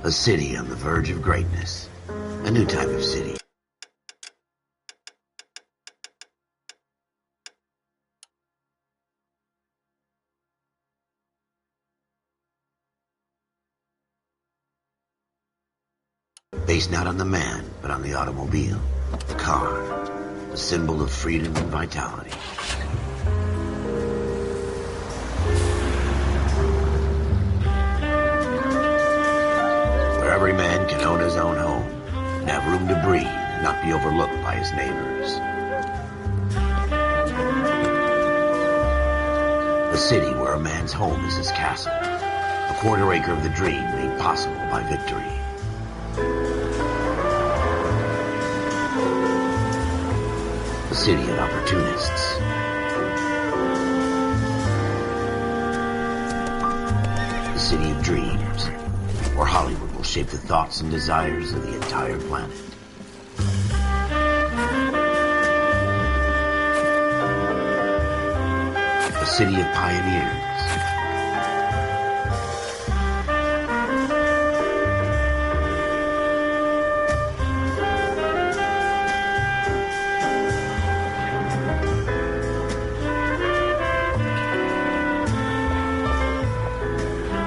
A city on the verge of greatness. A new type of city. Based not on the man, but on the automobile. The car. A symbol of freedom and vitality. Where every man can own his own home and have room to breathe and not be overlooked by his neighbors. A city where a man's home is his castle. A quarter acre of the dream made possible by victory. A city of opportunists. A city of dreams, where Hollywood will shape the thoughts and desires of the entire planet. A city of pioneers.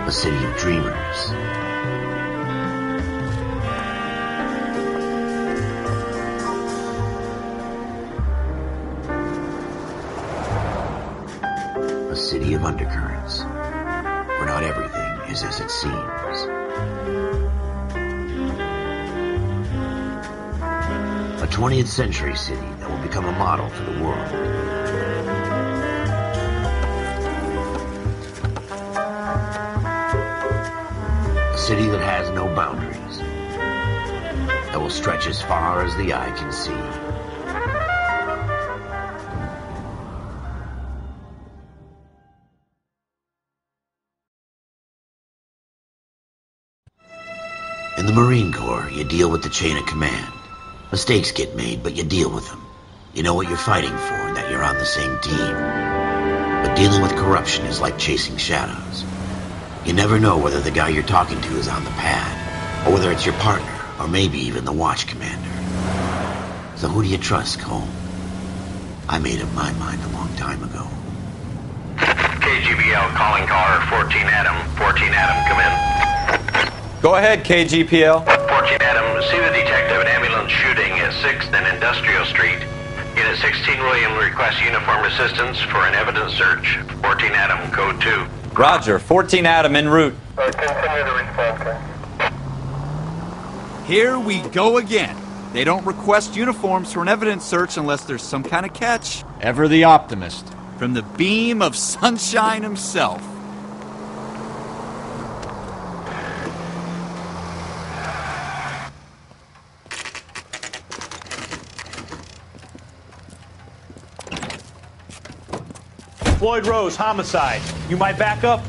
A city of dreamers. A city of undercurrents, where not everything is as it seems. A 20th century city that will become a model for the world. A city that has no boundaries, that will stretch as far as the eye can see. In the Marine Corps, you deal with the chain of command. Mistakes get made, but you deal with them. You know what you're fighting for and that you're on the same team. But dealing with corruption is like chasing shadows. You never know whether the guy you're talking to is on the pad, or whether it's your partner, or maybe even the watch commander. So who do you trust, Cole? I made up my mind a long time ago. KGBL calling caller 14 Adam. 14 Adam, come in. Go ahead, KGPL. 14 Adam, see the detective, an ambulance shooting at 6th and Industrial Street. Unit 16 William requests uniform assistance for an evidence search. 14 Adam, code 2. Roger, 14 Adam en route. Continue to respond. Here we go again. They don't request uniforms for an evidence search unless there's some kind of catch. Ever the optimist. From the beam of sunshine himself. Floyd Rose, homicide. You might back up?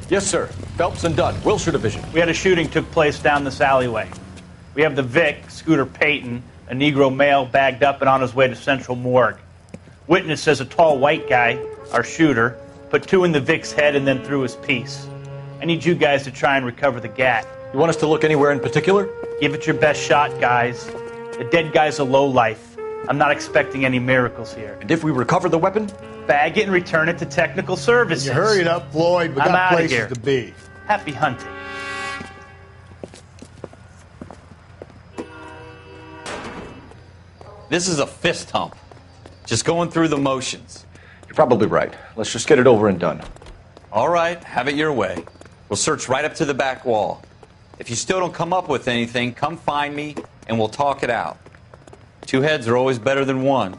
Yes, sir. Phelps and Dunn, Wilshire Division. We had a shooting took place down this alleyway. We have the Vic, Scooter Payton, a Negro male bagged up and on his way to Central Morgue. Witness says a tall white guy, our shooter, put 2 in the Vic's head and then threw his piece. I need you guys to try and recover the gat. You want us to look anywhere in particular? Give it your best shot, guys. The dead guy's a lowlife. I'm not expecting any miracles here. And if we recover the weapon? Bag it and return it to technical services. You hurry it up, Floyd. We I'm got outta places here. to be. Happy hunting. This is a fist hump. Just going through the motions. You're probably right. Let's just get it over and done. All right, have it your way. We'll search right up to the back wall. If you still don't come up with anything, come find me and we'll talk it out. 2 heads are always better than 1.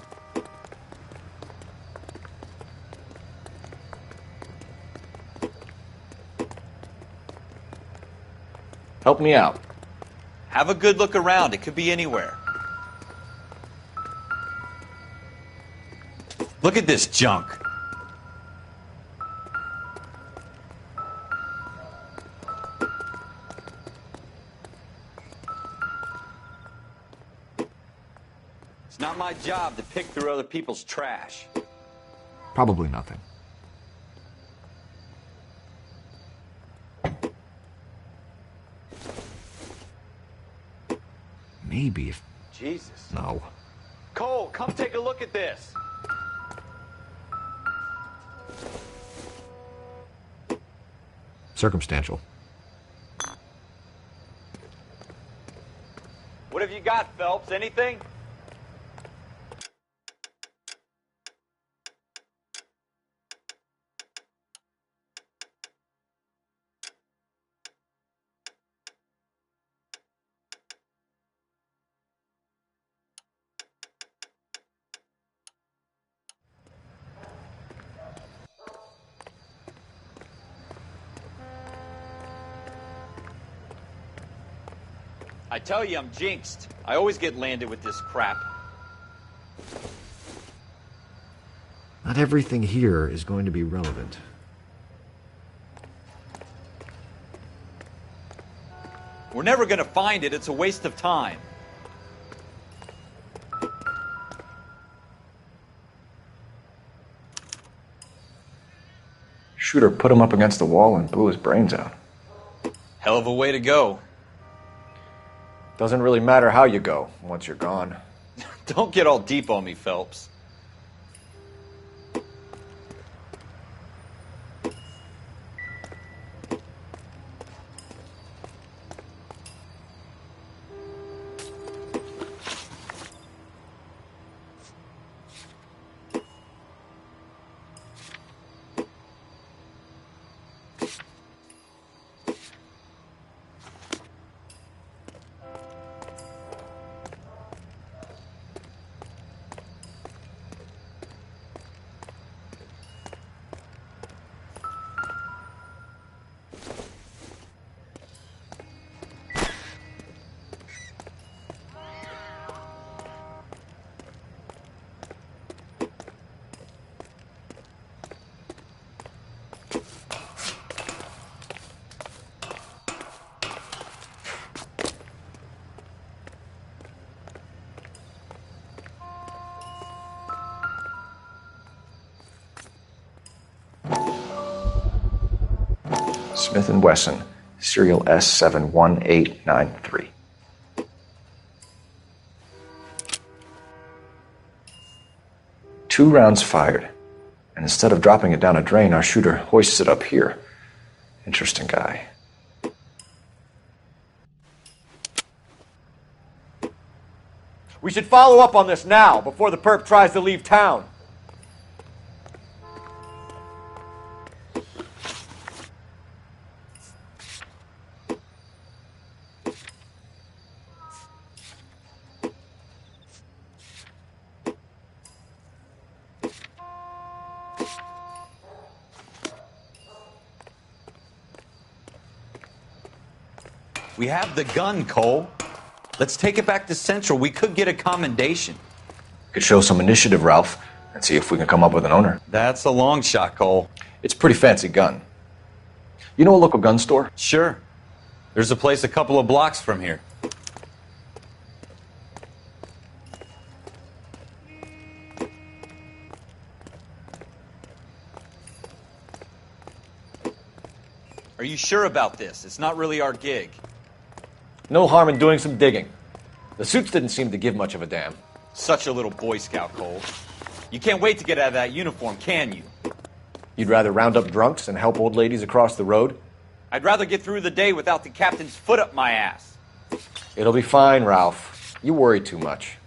Help me out. Have a good look around. It could be anywhere. Look at this junk. It's not my job to pick through other people's trash. Probably nothing. maybe if... Jesus. No. Cole, come take a look at this. Circumstantial. What have you got, Phelps? Anything? I tell you, I'm jinxed. I always get landed with this crap. Not everything here is going to be relevant. We're never gonna find it. It's a waste of time. Shooter put him up against the wall and blew his brains out. Hell of a way to go. Doesn't really matter how you go once you're gone. Don't get all deep on me, Phelps. Smith & Wesson, serial S71893. Two rounds fired, and instead of dropping it down a drain, our shooter hoists it up here. Interesting guy. We should follow up on this now, before the perp tries to leave town. We have the gun, Cole. Let's take it back to Central. We could get a commendation. Could show some initiative, Ralph, and see if we can come up with an owner. That's a long shot, Cole. It's a pretty fancy gun. You know a local gun store? Sure. There's a place a couple of blocks from here. Are you sure about this? It's not really our gig. No harm in doing some digging. The suits didn't seem to give much of a damn. Such a little Boy Scout, Cole. You can't wait to get out of that uniform, can you? You'd rather round up drunks and help old ladies across the road? I'd rather get through the day without the captain's foot up my ass. It'll be fine, Ralph. You worry too much.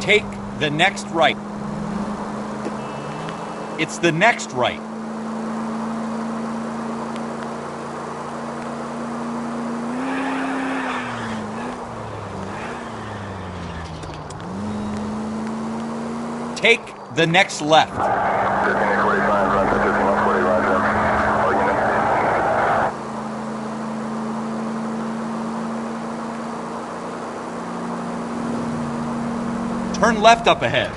Take the next right. It's the next right. Take the next left. Turn left up ahead.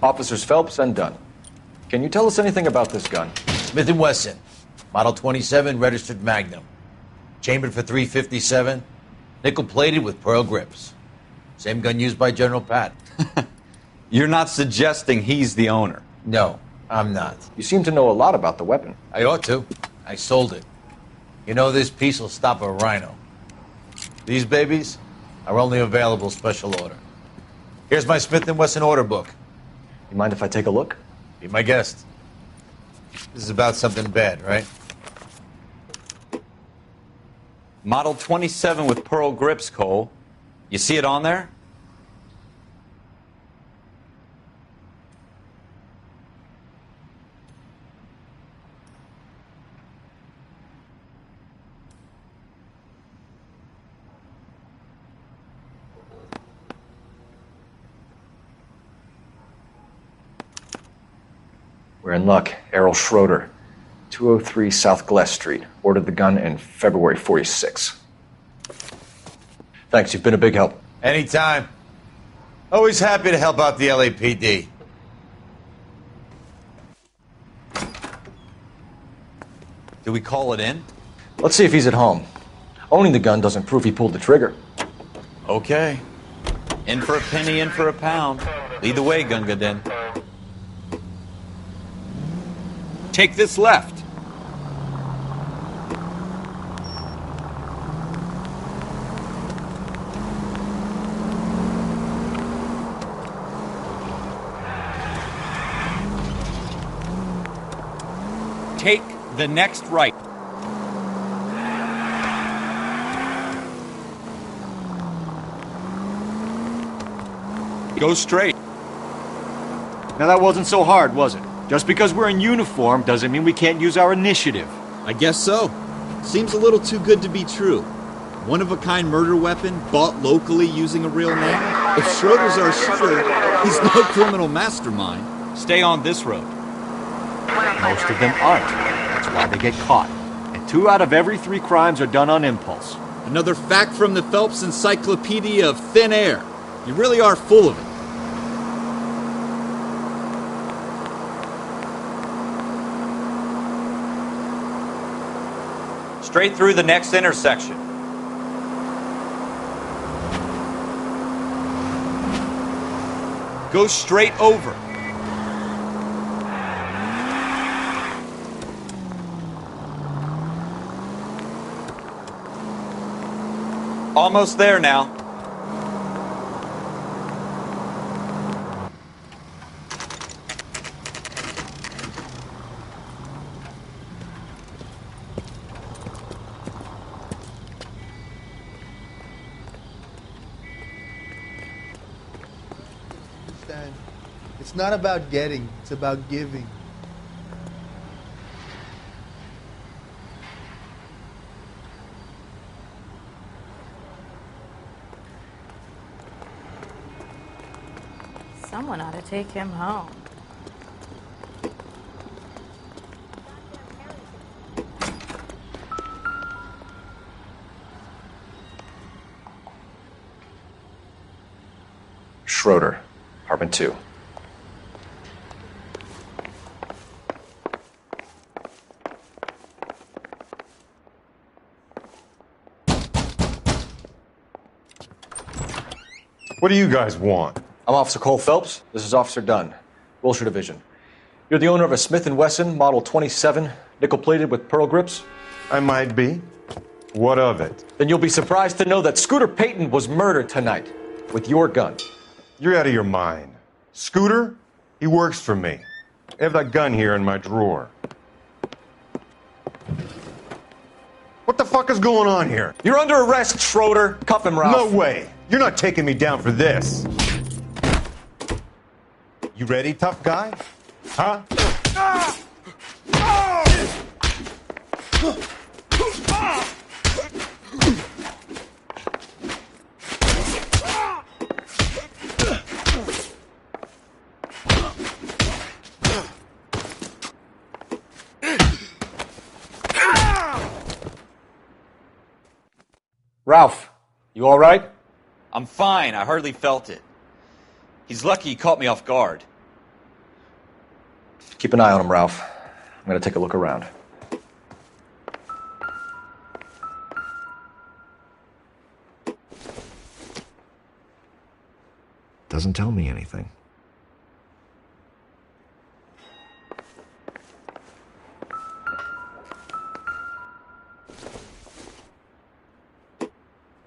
Officers Phelps and Dunn. Can you tell us anything about this gun? Smith & Wesson, Model 27, registered Magnum. Chambered for .357, nickel-plated with pearl grips. Same gun used by General Patton. You're not suggesting he's the owner? No, I'm not. You seem to know a lot about the weapon. I ought to. I sold it. You know, this piece will stop a rhino. These babies are only available special order. Here's my Smith & Wesson order book. You mind if I take a look? Be my guest. This is about something bad, right? Model 27 with pearl grips, Cole. You see it on there? We're in luck. Errol Schroeder, 203 South Glass Street. Ordered the gun in February '46. Thanks, you've been a big help. Anytime. Always happy to help out the LAPD. Do we call it in? Let's see if he's at home. Owning the gun doesn't prove he pulled the trigger. Okay. In for a penny, in for a pound. Lead the way, Gunga Din. Take this left. Take the next right. Go straight. Now that wasn't so hard, was it? Just because we're in uniform doesn't mean we can't use our initiative. I guess so. Seems a little too good to be true. One-of-a-kind murder weapon bought locally using a real name? If Schroeder's our shooter, he's no criminal mastermind. Stay on this road. Most of them aren't. That's why they get caught. And 2 out of every 3 crimes are done on impulse. Another fact from the Phelps Encyclopedia of Thin Air. You really are full of it. Straight through the next intersection. Go straight over. Almost there now. It's not about getting, it's about giving. Someone ought to take him home. Schroeder, apartment 2. What do you guys want? I'm Officer Cole Phelps. This is Officer Dunn, Wilshire Division. You're the owner of a Smith & Wesson Model 27, nickel-plated with pearl grips? I might be. What of it? Then you'll be surprised to know that Scooter Payton was murdered tonight with your gun. You're out of your mind. Scooter? He works for me. I have that gun here in my drawer. What the fuck is going on here? You're under arrest, Schroeder. Cuff him, Ralph. No way. You're not taking me down for this. You ready, tough guy? Huh? Ralph, you all right? I'm fine. I hardly felt it. He's lucky he caught me off guard. Keep an eye on him, Ralph. I'm gonna take a look around. Doesn't tell me anything.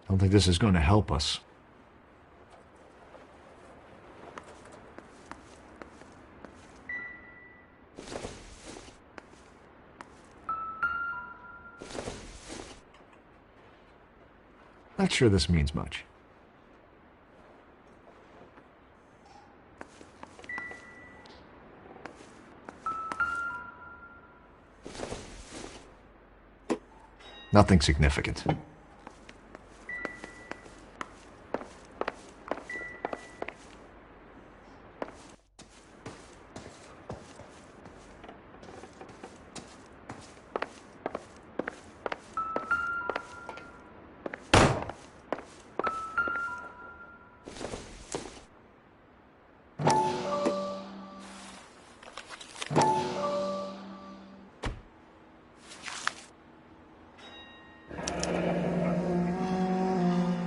Don't think this is going to help us. Not sure this means much. Nothing significant.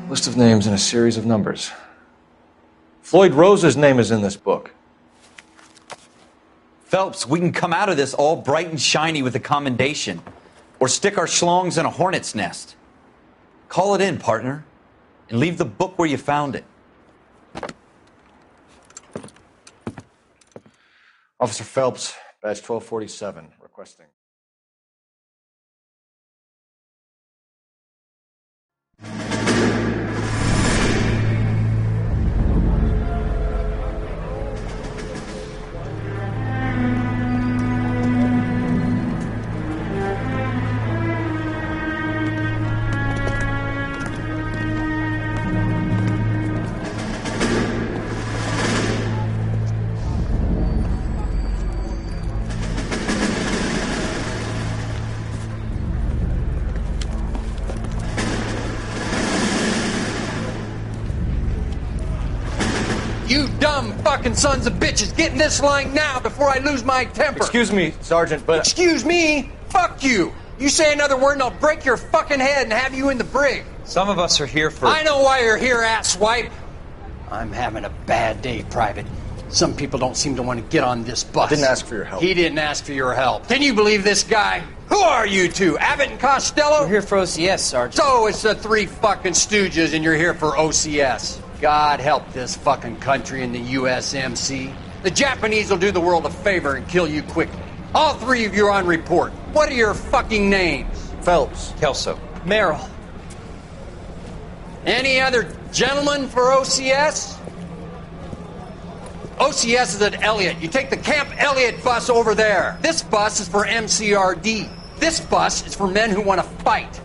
List of names and a series of numbers. Floyd Rose's name is in this book. Phelps, we can come out of this all bright and shiny with a commendation. Or stick our schlongs in a hornet's nest. Call it in, partner. And leave the book where you found it. Officer Phelps, badge 1247, requesting. You dumb fucking sons of bitches, get in this line now before I lose my temper. Excuse me, Sergeant, but... Excuse me? Fuck you. You say another word and I'll break your fucking head and have you in the brig. Some of us are here for... I know why you're here, asswipe. I'm having a bad day, Private. Some people don't seem to want to get on this bus. I didn't ask for your help. He didn't ask for your help. Can you believe this guy? Who are you two? Abbott and Costello? We're here for OCS, Sergeant. So it's the three fucking stooges and you're here for OCS. God help this fucking country and the USMC. The Japanese will do the world a favor and kill you quickly. All three of you are on report. What are your fucking names? Phelps. Kelso. Merrill. Any other gentlemen for OCS? OCS is at Elliott. You take the Camp Elliott bus over there. This bus is for MCRD. This bus is for men who want to fight.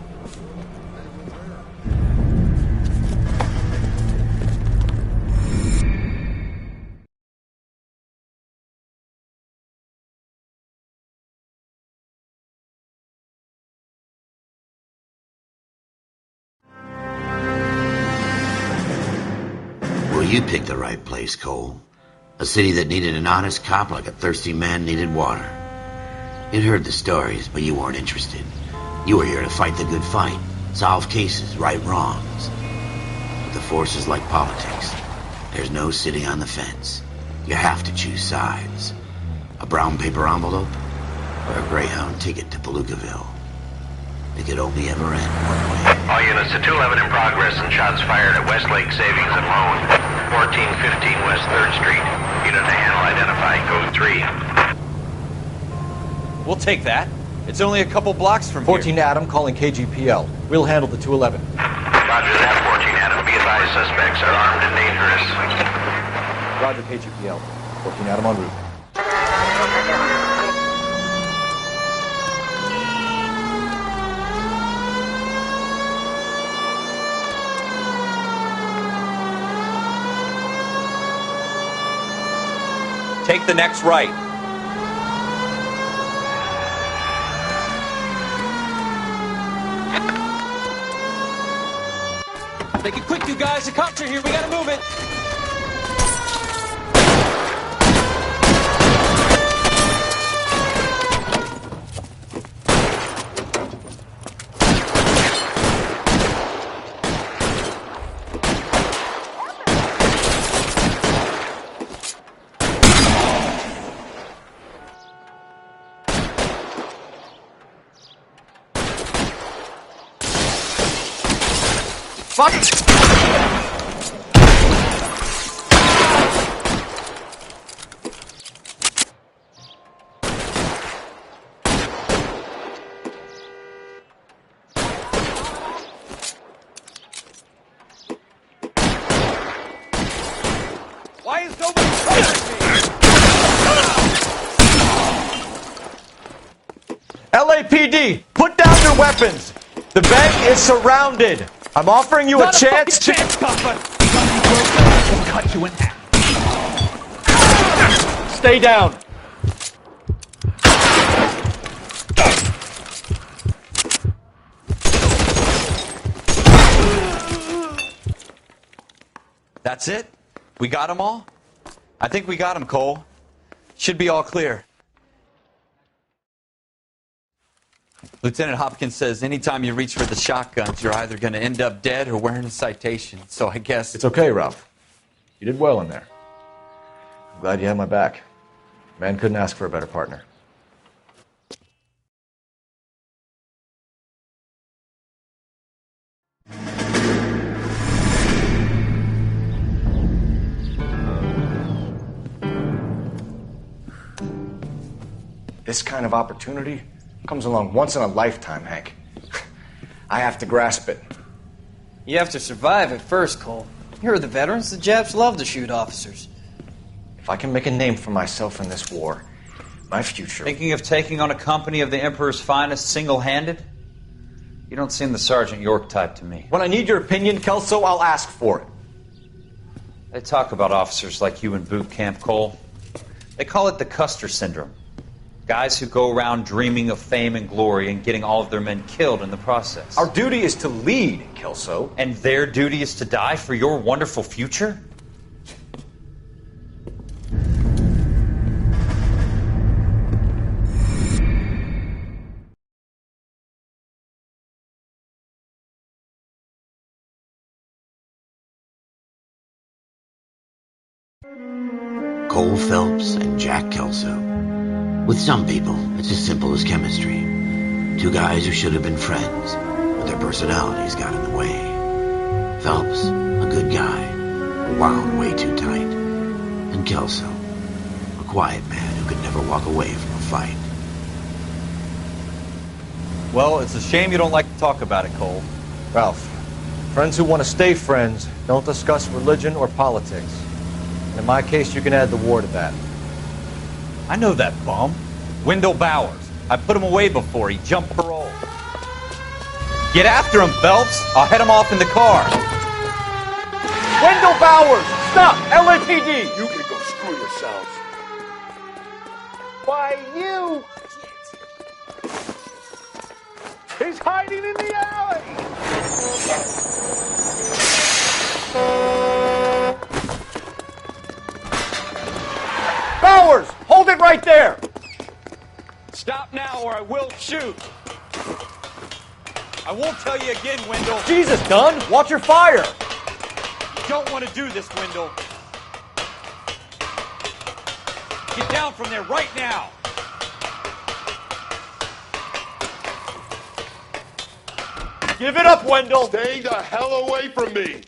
Well, you picked the right place, Cole. A city that needed an honest cop like a thirsty man needed water. You'd heard the stories, but you weren't interested. You were here to fight the good fight, solve cases, right wrongs. But the force is like politics. There's no sitting on the fence. You have to choose sides. A brown paper envelope or a Greyhound ticket to Palookaville. It could only ever end one way. All units to 211 in progress and shots fired at Westlake Savings and Loan, 1415 West 3rd Street. Unit to handle identifying code 3. We'll take that. It's only a couple blocks from 14 Adam calling KGPL. We'll handle the 211. Roger that, 14 Adam. Be advised, suspects are armed and dangerous. Roger, KGPL. 14 Adam en route. Take the next right. Make it quick, you guys. The cops are here. We gotta move it. Fuck! Why is nobody firing me? LAPD, put down your weapons. The bank is surrounded. I'm offering you a chance to... Papa. We'll cut you in half. Stay down. That's it? We got them all? I think we got them, Cole. Should be all clear. Lieutenant Hopkins says anytime you reach for the shotguns, you're either going to end up dead or wearing a citation. So I guess... It's okay, Ralph. You did well in there. I'm glad you had my back. Man couldn't ask for a better partner. This kind of opportunity comes along once in a lifetime, Hank. I have to grasp it. You have to survive at first, Cole. Here are the veterans. The Japs love to shoot officers. If I can make a name for myself in this war, my future... Thinking of taking on a company of the Emperor's finest single-handed? You don't seem the Sergeant York type to me. When I need your opinion, Kelso, I'll ask for it. They talk about officers like you in boot camp, Cole. They call it the Custer Syndrome. Guys who go around dreaming of fame and glory and getting all of their men killed in the process. Our duty is to lead, Kelso. And their duty is to die for your wonderful future? Cole Phelps and Jack Kelso. With some people, it's as simple as chemistry. Two guys who should have been friends, but their personalities got in the way. Phelps, a good guy, wound way too tight. And Kelso, a quiet man who could never walk away from a fight. Well, it's a shame you don't like to talk about it, Cole. Ralph, friends who want to stay friends don't discuss religion or politics. In my case, you can add the war to that. I know that bum. Wendell Bowers. I put him away before. He jumped parole. Get after him, Phelps. I'll head him off in the car. Wendell Bowers! Stop! LAPD! You can go screw yourselves. Why, you... He's hiding in the alley! Bowers! Hold it right there! Stop now or I will shoot. I won't tell you again, Wendell. Jesus, Dunn! Watch your fire! You don't want to do this, Wendell. Get down from there right now. Give it up, Wendell! Stay the hell away from me!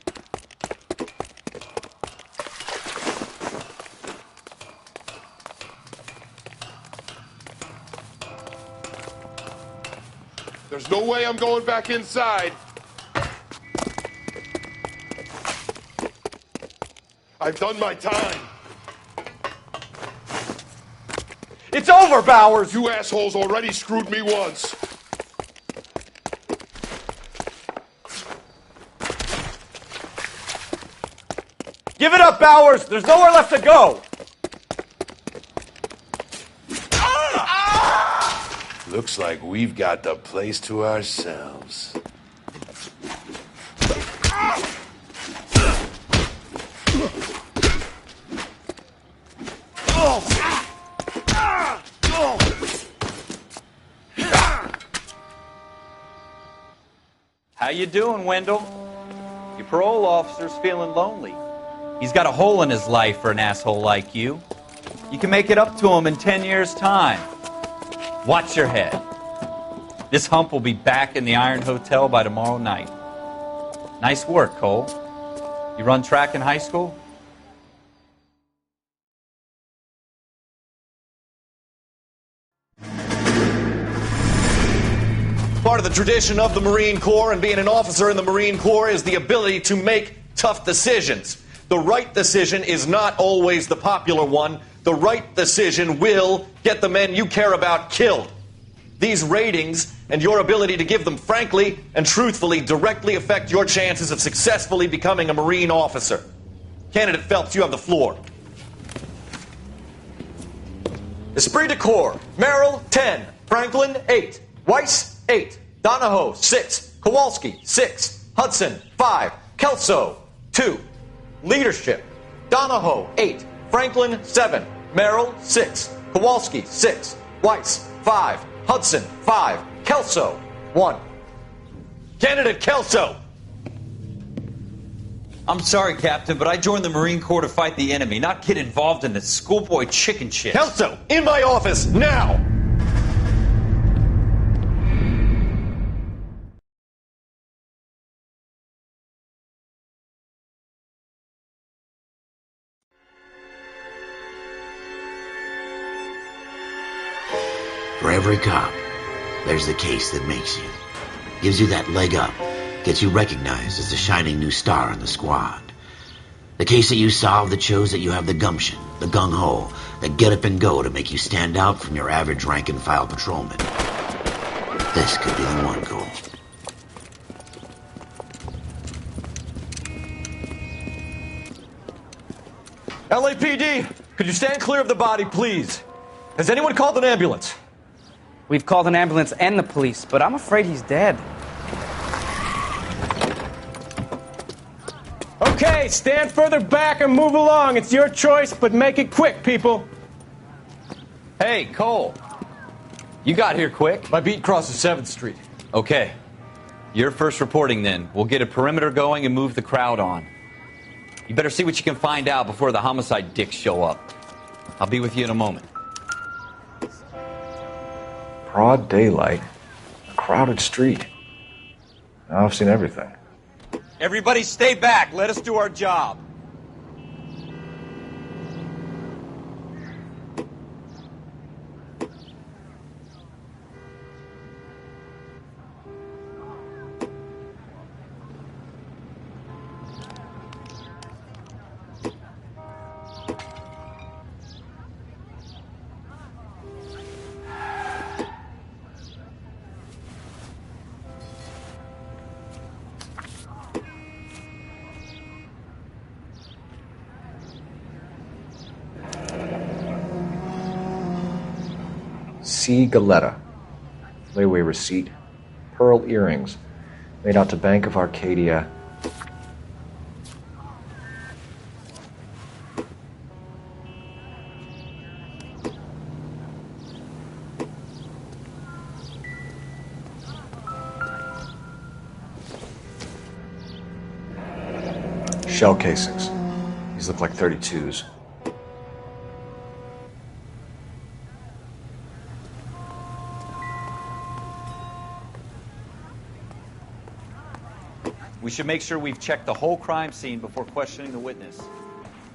There's no way I'm going back inside. I've done my time. It's over, Bowers! You assholes already screwed me once. Give it up, Bowers! There's nowhere left to go! Looks like we've got the place to ourselves. How you doing, Wendell? Your parole officer's feeling lonely. He's got a hole in his life for an asshole like you. You can make it up to him in 10 years' time. Watch your head. This hump will be back in the Iron Hotel by tomorrow night. Nice work, Cole. You run track in high school? Part of the tradition of the Marine Corps and being an officer in the Marine Corps is the ability to make tough decisions. The right decision is not always the popular one. The right decision will get the men you care about killed. These ratings and your ability to give them frankly and truthfully directly affect your chances of successfully becoming a Marine officer. Candidate Phelps, you have the floor. Esprit de Corps, Merrill, 10. Franklin, 8. Weiss, 8. Donahoe, 6. Kowalski, 6. Hudson, 5. Kelso, 2. Leadership, Donahoe, 8. Franklin, 7. Merrill, 6. Kowalski, 6. Weiss, 5. Hudson, 5. Kelso, 1. Candidate Kelso. I'm sorry, Captain, but I joined the Marine Corps to fight the enemy, not get involved in this schoolboy chicken shit. Kelso, in my office, now! For every cop, there's the case that makes you. Gives you that leg up. Gets you recognized as the shining new star in the squad. The case that you solve that shows that you have the gumption, the gung-ho, the get up and go to make you stand out from your average rank-and-file patrolman. This could be the one, Cole. LAPD, could you stand clear of the body, please? Has anyone called an ambulance? We've called an ambulance and the police, but I'm afraid he's dead. Okay, stand further back and move along. It's your choice, but make it quick, people. Hey, Cole. You got here quick. My beat crosses 7th Street. Okay. You're first reporting then. We'll get a perimeter going and move the crowd on. You better see what you can find out before the homicide dicks show up. I'll be with you in a moment. Broad daylight, a crowded street. Now I've seen everything. Everybody stay back. Let us do our job. C. Galetta. Layaway receipt. Pearl earrings. Made out to Bank of Arcadia. Shell casings. These look like 32s. We should make sure we've checked the whole crime scene before questioning the witness.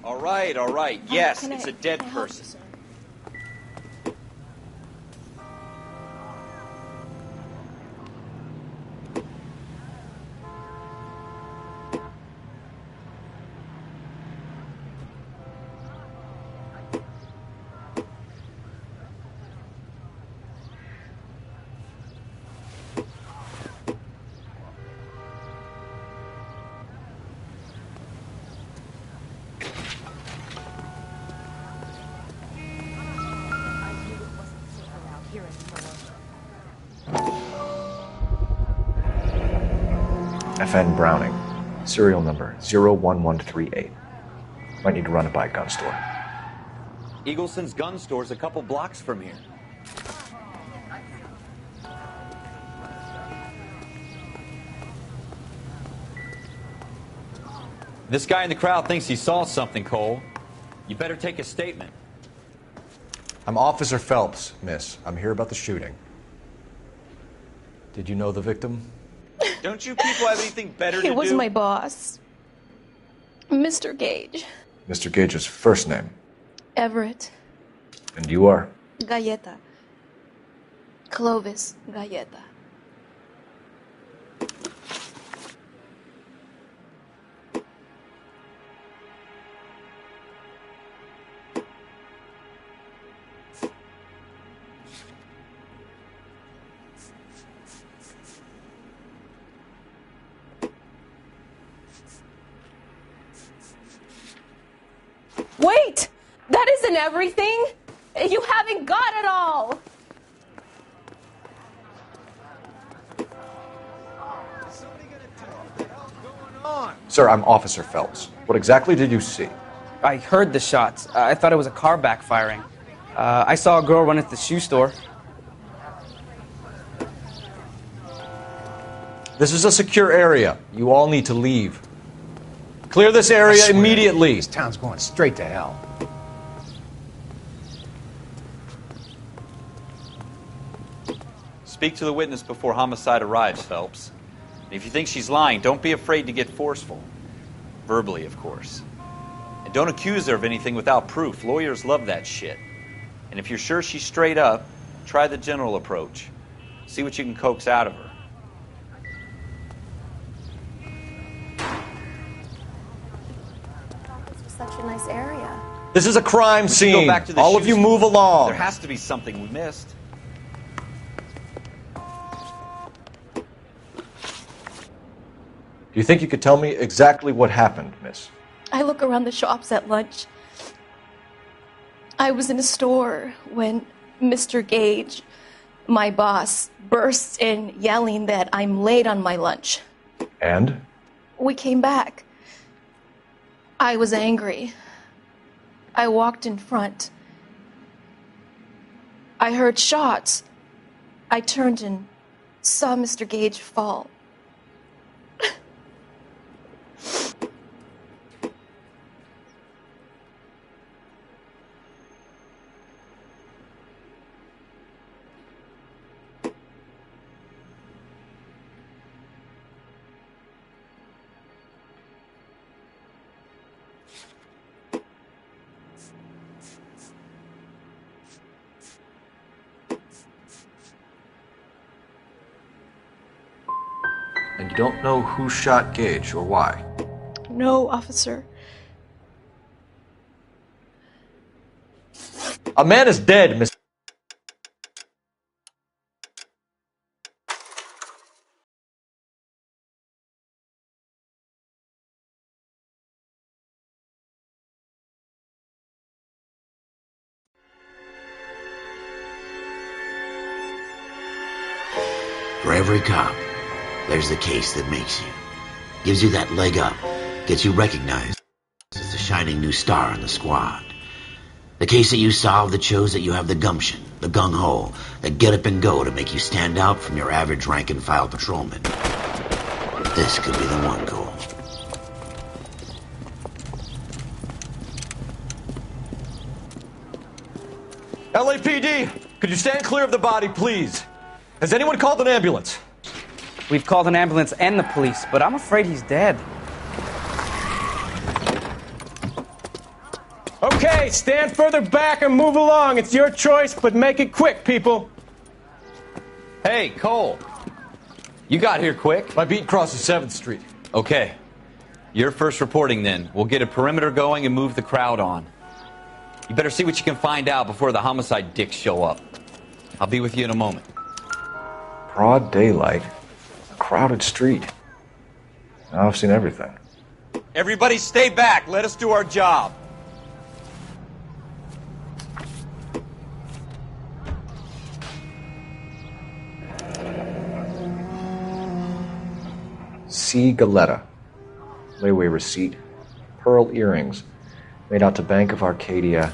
All right, all right. Yes, it's a dead person. FN Browning. Serial number 01138. Might need to run it by a gun store. Eagleson's gun store's a couple blocks from here. This guy in the crowd thinks he saw something, Cole. You better take a statement. I'm Officer Phelps, miss. I'm here about the shooting. Did you know the victim? Don't you people have anything better to do? He was my boss. Mr. Gage. Mr. Gage's first name. Everett. And you are? Galleta. Clovis Galleta. Wait! That isn't everything! You haven't got it all! Sir, I'm Officer Phelps. What exactly did you see? I heard the shots. I thought it was a car backfiring. I saw a girl run into the shoe store. This is a secure area. You all need to leave. Clear this area immediately. This town's going straight to hell. Speak to the witness before homicide arrives, Phelps. And if you think she's lying, don't be afraid to get forceful. Verbally, of course. And don't accuse her of anything without proof. Lawyers love that shit. And if you're sure she's straight up, try the general approach. See what you can coax out of her. Such a nice area. This is a crime We should scene. go back to the All of shoe you store. move along. There has to be something we missed. Do you think you could tell me exactly what happened, miss? I look around the shops at lunch. I was in a store when Mr. Gage, my boss, bursts in yelling that I'm late on my lunch. And? We came back. I was angry. I walked in front. I heard shots. I turned and saw Mr. Gage fall. And you don't know who shot Gage or why? No, officer. A man is dead, miss. For every cop, there's the case that makes you. Gives you that leg up. Gets you recognized as the shining new star in the squad. The case that you solve that shows that you have the gumption, the gung-ho, that get up and go to make you stand out from your average rank-and-file patrolman. This could be the one, Cole. LAPD, could you stand clear of the body, please? Has anyone called an ambulance? We've called an ambulance and the police, but I'm afraid he's dead. Okay, stand further back and move along. It's your choice, but make it quick, people. Hey, Cole. You got here quick. My beat crosses 7th Street. Okay. You're first reporting then. We'll get a perimeter going and move the crowd on. You better see what you can find out before the homicide dicks show up. I'll be with you in a moment. Broad daylight. A crowded street. Now I've seen everything. Everybody stay back. Let us do our job. C. Galetta. Layaway receipt. Pearl earrings. Made out to Bank of Arcadia.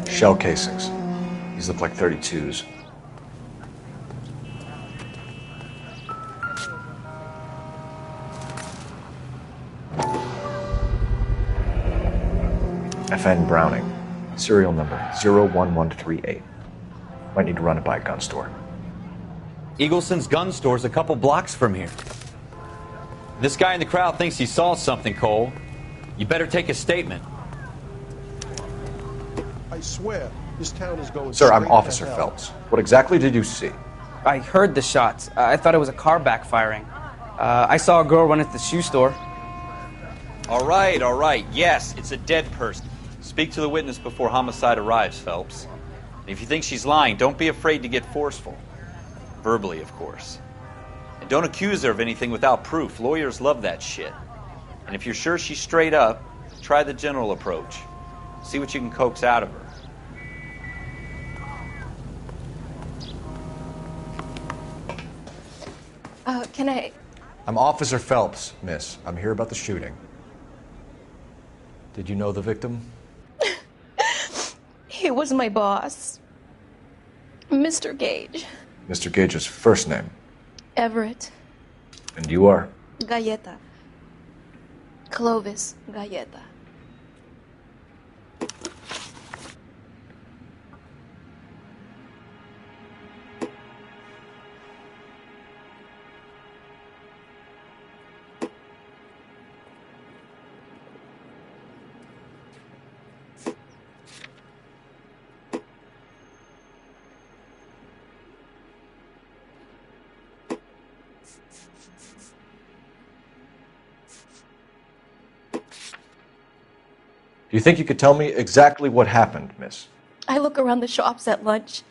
Shell casings. These look like 32s. FN Browning. Serial number 01138. Might need to run it by a gun store. Eagleson's gun store's a couple blocks from here. This guy in the crowd thinks he saw something, Cole. You better take a statement. I swear, this town is going Sir, I'm straight to Officer hell. Phelps. What exactly did you see? I heard the shots. I thought it was a car backfiring. I saw a girl run into the shoe store. All right. Yes, it's a dead person. Speak to the witness before homicide arrives, Phelps. And if you think she's lying, don't be afraid to get forceful. Verbally, of course. And don't accuse her of anything without proof. Lawyers love that shit. And if you're sure she's straight up, try the general approach. See what you can coax out of her. Can I... I'm Officer Phelps, miss. I'm here about the shooting. Did you know the victim? He was my boss. Mr. Gage. Mr. Gage's first name. Everett. And you are? Galleta. Clovis Galleta. Do you think you could tell me exactly what happened, miss? I look around the shops at lunch.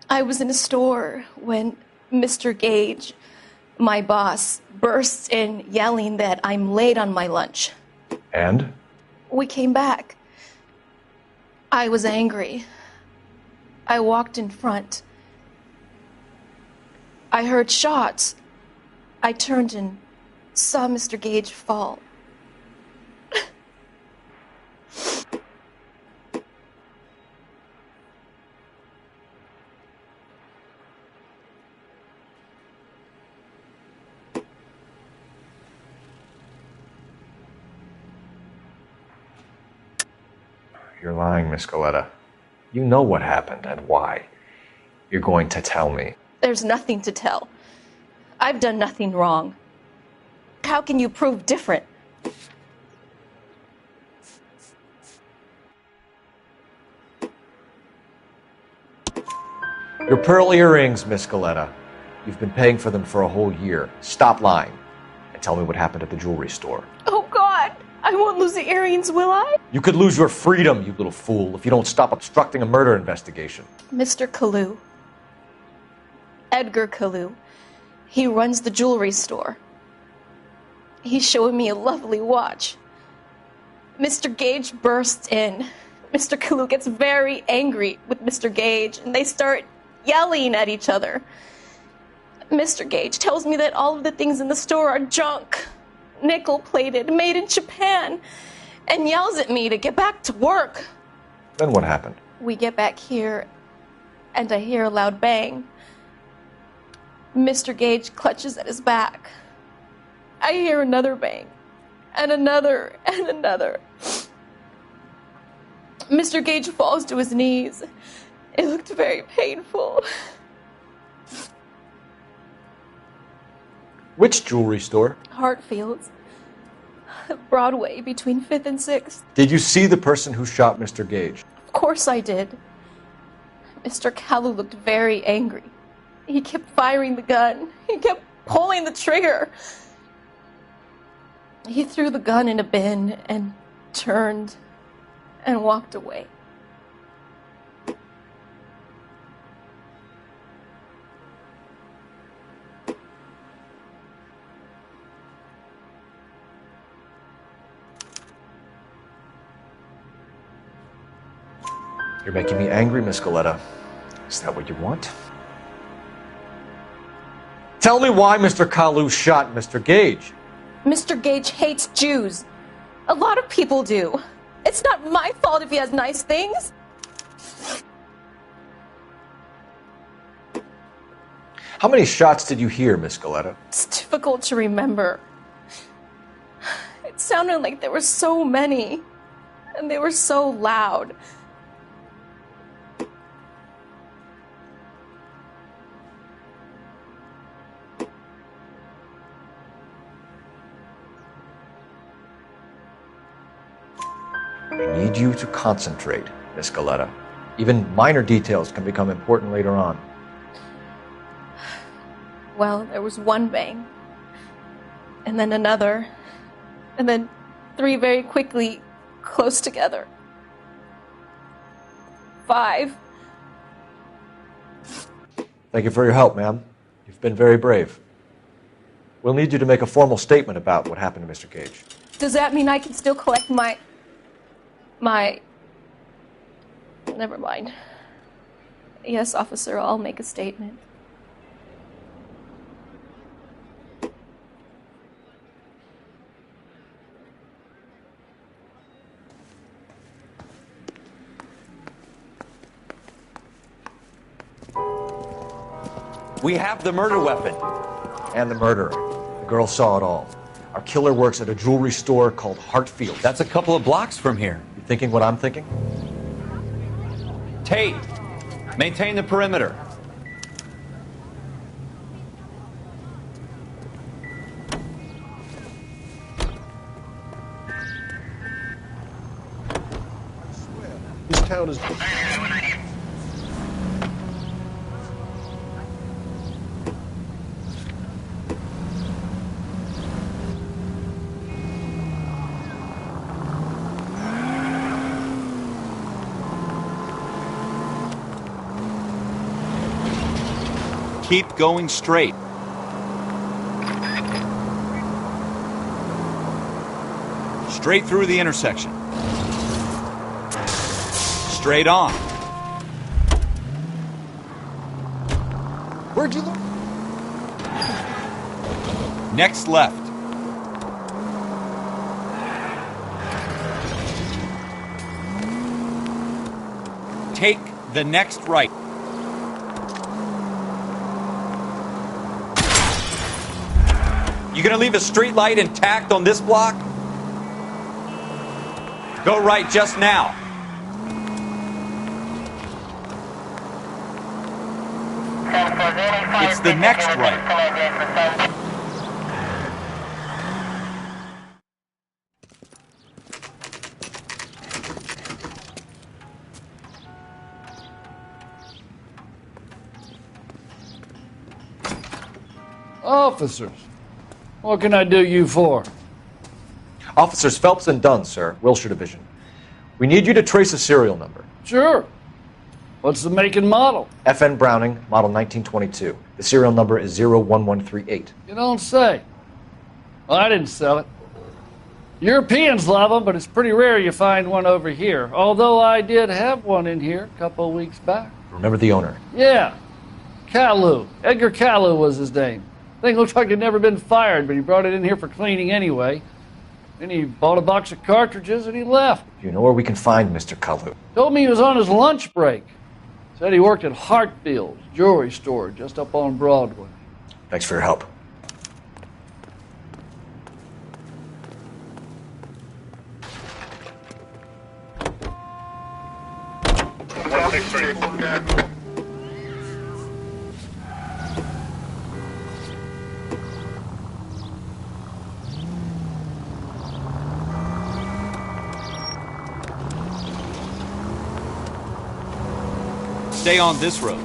I was in a store when Mr. Gage, my boss, bursts in yelling that I'm late on my lunch. And? We came back. I was angry. I walked in front. I heard shots. I turned and saw Mr. Gage fall. You're lying, Miss Galetta. You know what happened and why. You're going to tell me. There's nothing to tell. I've done nothing wrong. How can you prove different? Your pearl earrings, Miss Galetta. You've been paying for them for a whole year. Stop lying and tell me what happened at the jewelry store. Oh, God! I won't lose the earrings, will I? You could lose your freedom, you little fool, if you don't stop obstructing a murder investigation. Mr. Kalu. Edgar Kalu. He runs the jewelry store. He's showing me a lovely watch. Mr. Gage bursts in. Mr. Kalu gets very angry with Mr. Gage, and they start yelling at each other. Mr. Gage tells me that all of the things in the store are junk, nickel-plated, made in Japan, and yells at me to get back to work. Then what happened? We get back here, and I hear a loud bang. Mr. Gage clutches at his back. I hear another bang, and another, and another. Mr. Gage falls to his knees. It looked very painful. Which jewelry store? Hartfield's. Broadway, between 5th and 6th. Did you see the person who shot Mr. Gage? Of course I did. Mr. Kalu looked very angry. He kept firing the gun. He kept pulling the trigger. He threw the gun in a bin and turned and walked away. You're making me angry, Miss Galetta. Is that what you want? Tell me why Mr. Kalu shot Mr. Gage. Mr. Gage hates Jews. A lot of people do. It's not my fault if he has nice things. How many shots did you hear, Miss Galetta? It's difficult to remember. It sounded like there were so many, and they were so loud. I need you to concentrate, Miss Galetta. Even minor details can become important later on. Well, there was one bang, and then another, and then 3 very quickly, close together. 5. Thank you for your help, ma'am. You've been very brave. We'll need you to make a formal statement about what happened to Mr. Gage. Does that mean I can still collect my... Never mind. Yes, officer, I'll make a statement. We have the murder weapon. And the murderer. The girl saw it all. Our killer works at a jewelry store called Hartfield. That's a couple of blocks from here. You thinking what I'm thinking? Tate, maintain the perimeter. This town is... Keep going straight. Straight through the intersection. Straight on. Where'd you look? Next left. Take the next right. You gonna leave a street light intact on this block? Go right just now. It's the next right. Officers, what can I do you for? Officers Phelps and Dunn, sir, Wilshire Division. We need you to trace a serial number. Sure. What's the make and model? FN Browning, model 1922. The serial number is 01138. You don't say. Well, I didn't sell it. Europeans love them, but it's pretty rare you find one over here. Although I did have one in here a couple of weeks back. Remember the owner? Yeah. Kalu. Edgar Kalu was his name. Thing looks like he'd never been fired, but he brought it in here for cleaning anyway. Then he bought a box of cartridges and he left. Do you know where we can find Mr. Kalu? Told me he was on his lunch break. Said he worked at Hartfield's jewelry store just up on Broadway. Thanks for your help. Stay on this road.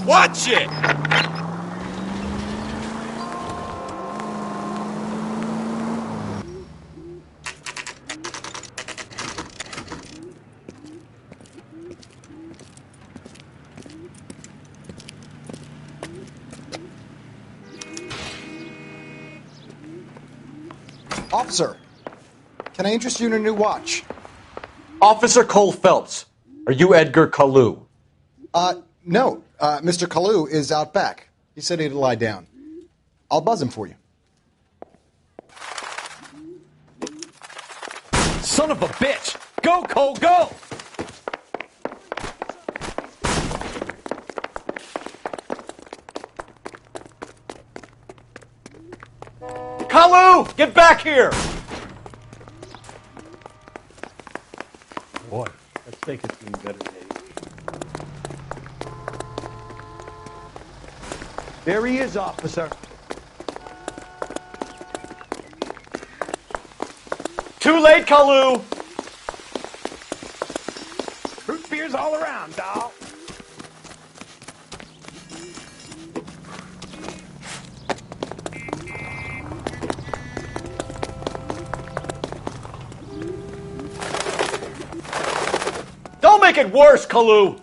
Watch it! Officer, can I interest you in a new watch? Officer Cole Phelps, are you Edgar Kalu? No. Mr. Kalu is out back. He said he'd lie down. I'll buzz him for you. Son of a bitch! Go, Cole, go! Kalu! Get back here! Boy, let's take it to better days. There he is, officer. Too late, Kalu! Root beers all around, doll. Don't make it worse, Kalu!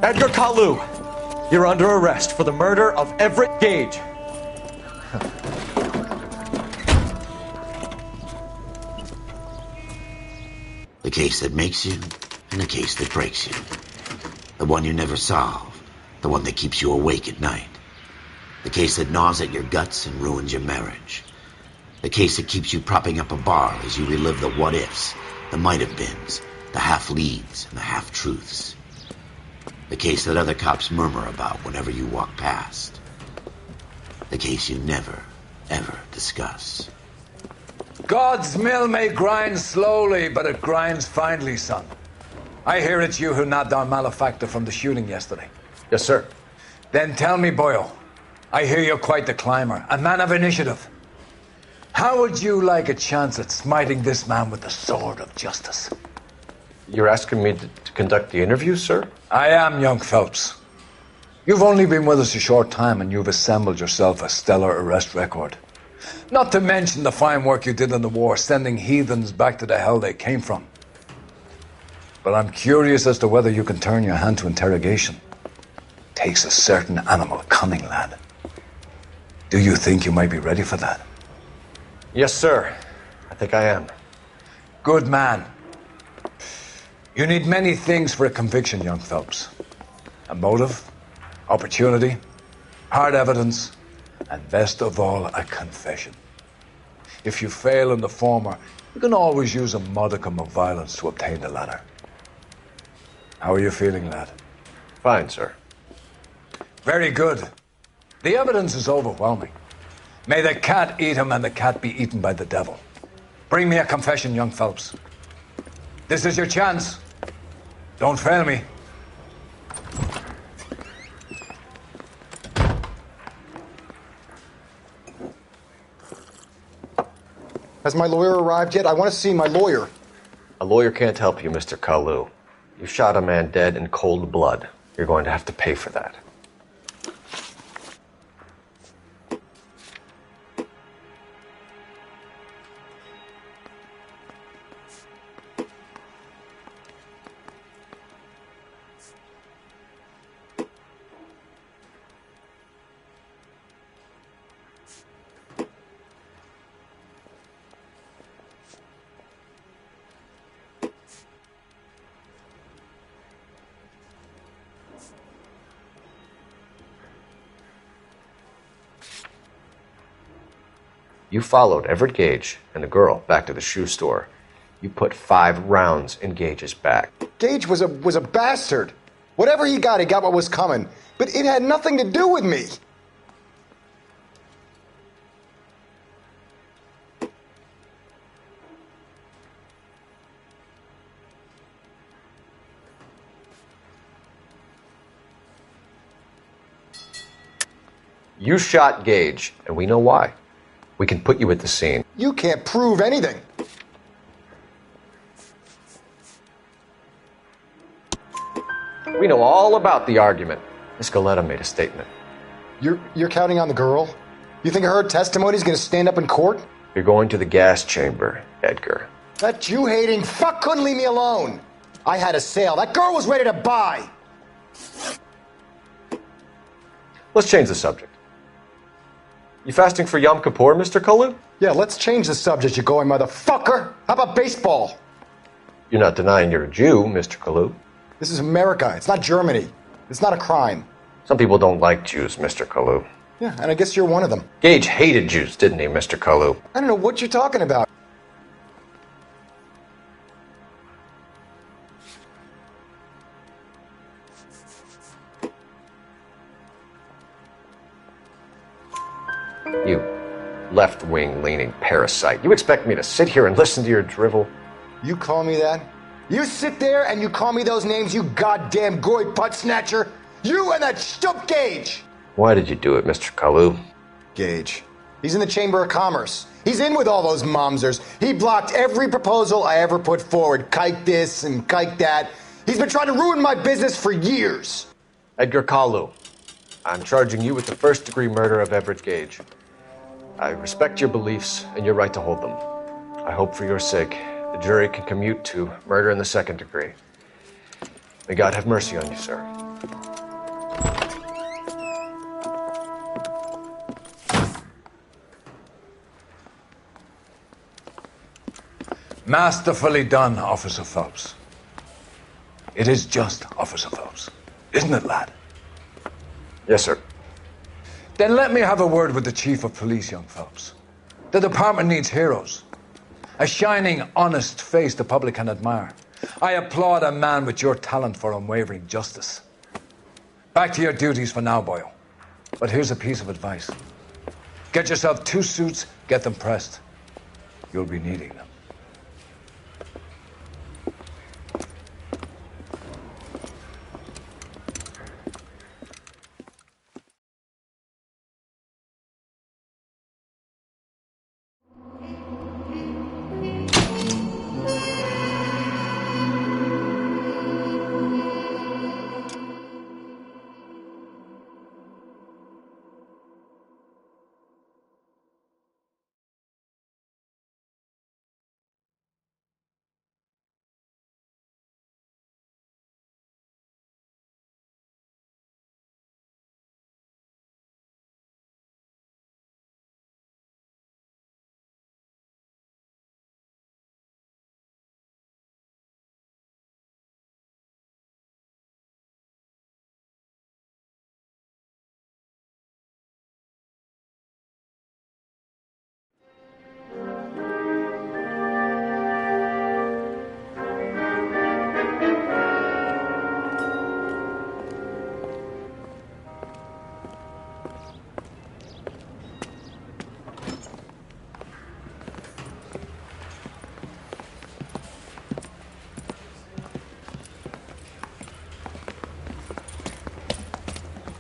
Edgar Kalu, you're under arrest for the murder of Everett Gage. The case that makes you, and the case that breaks you. The one you never solve, the one that keeps you awake at night. The case that gnaws at your guts and ruins your marriage. The case that keeps you propping up a bar as you relive the what-ifs, the might-have-beens, the half-leads, and the half-truths. The case that other cops murmur about whenever you walk past. The case you never, ever discuss. God's mill may grind slowly, but it grinds finely, son. I hear it's you who nabbed our malefactor from the shooting yesterday. Yes, sir. Then tell me, boyo, I hear you're quite the climber, a man of initiative. How would you like a chance at smiting this man with the sword of justice? You're asking me to conduct the interview, sir? I am, young Phelps. You've only been with us a short time and you've assembled yourself a stellar arrest record. Not to mention the fine work you did in the war, sending heathens back to the hell they came from. But I'm curious as to whether you can turn your hand to interrogation. Takes a certain animal cunning, lad. Do you think you might be ready for that? Yes, sir. I think I am. Good man. You need many things for a conviction, young Phelps. A motive, opportunity, hard evidence, and best of all, a confession. If you fail in the former, you can always use a modicum of violence to obtain the latter. How are you feeling, lad? Fine, sir. Very good. The evidence is overwhelming. May the cat eat him and the cat be eaten by the devil. Bring me a confession, young Phelps. This is your chance. Don't fail me. Has my lawyer arrived yet? I want to see my lawyer. A lawyer can't help you, Mr. Kalu. You shot a man dead in cold blood. You're going to have to pay for that. You followed Everett Gage and the girl back to the shoe store. You put 5 rounds in Gage's back. Gage was a bastard. Whatever he got what was coming. But it had nothing to do with me. You shot Gage, and we know why. We can put you at the scene. You can't prove anything. We We know all about the argument. Miss Galetta made a statement. You're counting on the girl? You think her testimony's gonna stand up in court? You're going to the gas chamber, Edgar. That Jew-hating fuck couldn't leave me alone. I had a sale. That girl was ready to buy. Let's change the subject. You fasting for Yom Kippur, Mr. Kalu? Yeah, let's change the subject, you going motherfucker. How about baseball? You're not denying you're a Jew, Mr. Kalu. This is America. It's not Germany. It's not a crime. Some people don't like Jews, Mr. Kalu. Yeah, and I guess you're one of them. Gage hated Jews, didn't he, Mr. Kalu? I don't know what you're talking about. You left-wing leaning parasite. You expect me to sit here and listen to your drivel? You call me that? You sit there and you call me those names, you goddamn goy putt snatcher? You and that stump Gage! Why did you do it, Mr. Kalu? Gage. He's in the Chamber of Commerce. He's in with all those momsers. He blocked every proposal I ever put forward. Kike this and kike that. He's been trying to ruin my business for years. Edgar Kalu, I'm charging you with the first-degree murder of Everett Gage. I respect your beliefs and your right to hold them. I hope for your sake the jury can commute to murder in the second degree. May God have mercy on you, sir. Masterfully done, Officer Phelps. It is just Officer Phelps, isn't it, lad? Yes, sir. Then let me have a word with the Chief of Police, young Phelps. The department needs heroes. A shining, honest face the public can admire. I applaud a man with your talent for unwavering justice. Back to your duties for now, boyo. But here's a piece of advice. Get yourself 2 suits, get them pressed. You'll be needing them.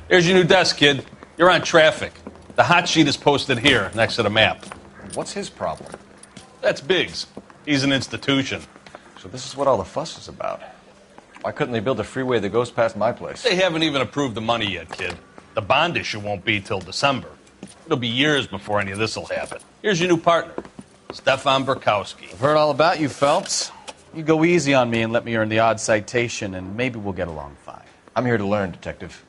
Here's your new desk, kid. You're on traffic. The hot sheet is posted here, next to the map. What's his problem? That's Biggs. He's an institution. So this is what all the fuss is about. Why couldn't they build a freeway that goes past my place? They haven't even approved the money yet, kid. The bond issue won't be till December. It'll be years before any of this will happen. Here's your new partner, Stefan Burkowski. I've heard all about you, Phelps. You go easy on me and let me earn the odd citation, and maybe we'll get along fine. I'm here to learn, Detective.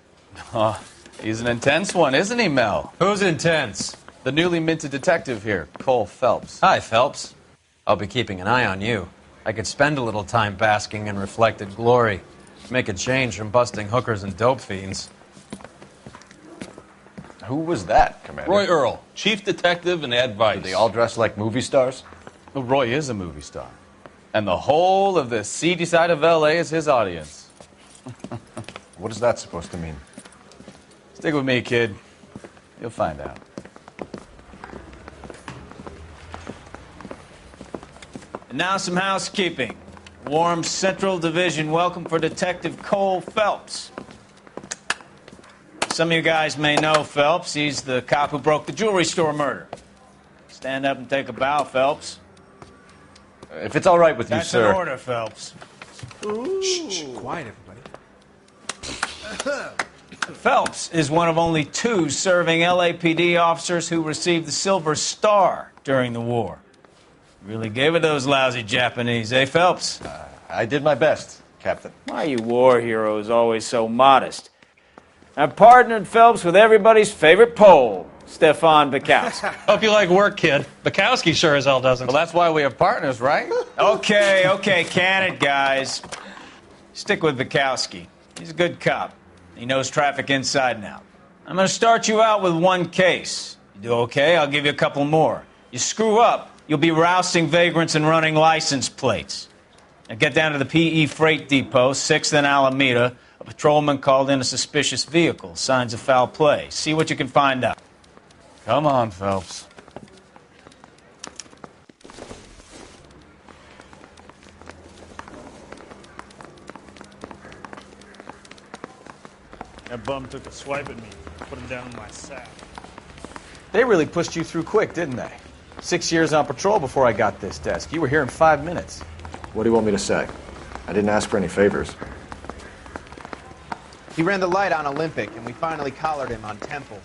Oh, he's an intense one, isn't he, Mel? Who's intense? The newly minted detective here, Cole Phelps. Hi, Phelps. I'll be keeping an eye on you. I could spend a little time basking in reflected glory. Make a change from busting hookers and dope fiends. Who was that, Commander? Roy Earl, chief detective and advice. Do they all dress like movie stars? Well, Roy is a movie star. And the whole of the seedy side of L.A. is his audience. What is that supposed to mean? Stick with me, kid. You'll find out. And now some housekeeping. Warm Central Division welcome for Detective Cole Phelps. Some of you guys may know Phelps. He's the cop who broke the jewelry store murder. Stand up and take a bow, Phelps. If it's all right with you, That's sir. That's an order, Phelps. Shh, quiet, everybody. Phelps is one of only 2 serving LAPD officers who received the Silver Star during the war. Really gave it those lousy Japanese, eh, Phelps? I did my best, Captain. Why are you war heroes always so modest? I've partnered Phelps with everybody's favorite Pole, Stefan Bukowski. Hope you like work, kid. Bukowski sure as hell doesn't. Well, that's why we have partners, right? Okay, can it, guys. Stick with Bukowski. He's a good cop. He knows traffic inside and out. I'm going to start you out with 1 case. You do okay, I'll give you a couple more. You screw up, you'll be rousting vagrants and running license plates. Now get down to the PE Freight Depot, 6th and Alameda. A patrolman called in a suspicious vehicle. Signs of foul play. See what you can find out. Come on, Phelps. That bum took a swipe at me. Put him down in my sack. They really pushed you through quick, didn't they? 6 years on patrol before I got this desk. You were here in 5 minutes. What do you want me to say? I didn't ask for any favors. He ran the light on Olympic, and we finally collared him on Temple.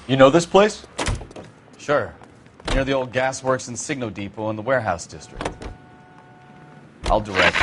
You know this place? Sure. Near the old gasworks and Signo Depot in the warehouse district. I'll direct.